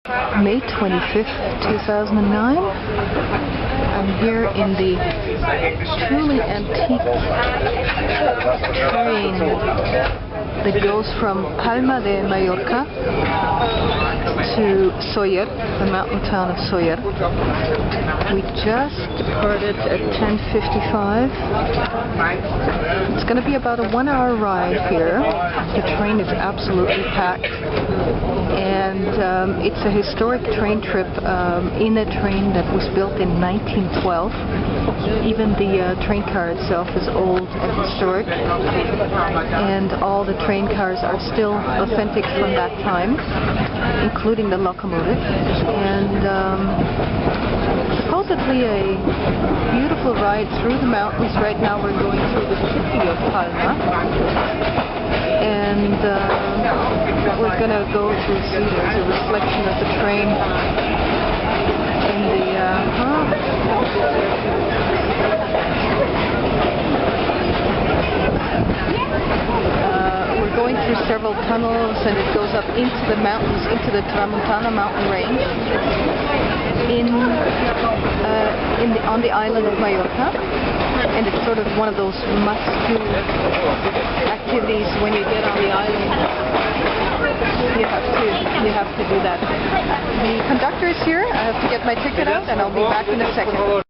May 25th, 2009. I'm here in the truly antique train that goes from Palma de Mallorca to Sóller, the mountain town of Sóller. We just departed at 10:55. It's going to be about a 1-hour ride here. The train is absolutely packed, and it's a historic train trip in a train that was built in 1912. Even the train car itself is old and historic, and all the train cars are still authentic from that time, including the locomotive. And supposedly a beautiful ride through the mountains. Right now we're going through the city of Palma, and we're going to go to see, there's a reflection of the train in the we're going through several tunnels, and it goes up into the mountains, into the Tramuntana mountain range on the island of Mallorca. And it's sort of one of those must-do activities when you get on the island. You have to do that. The conductor is here. I have to get my ticket out, and I'll be back in a second.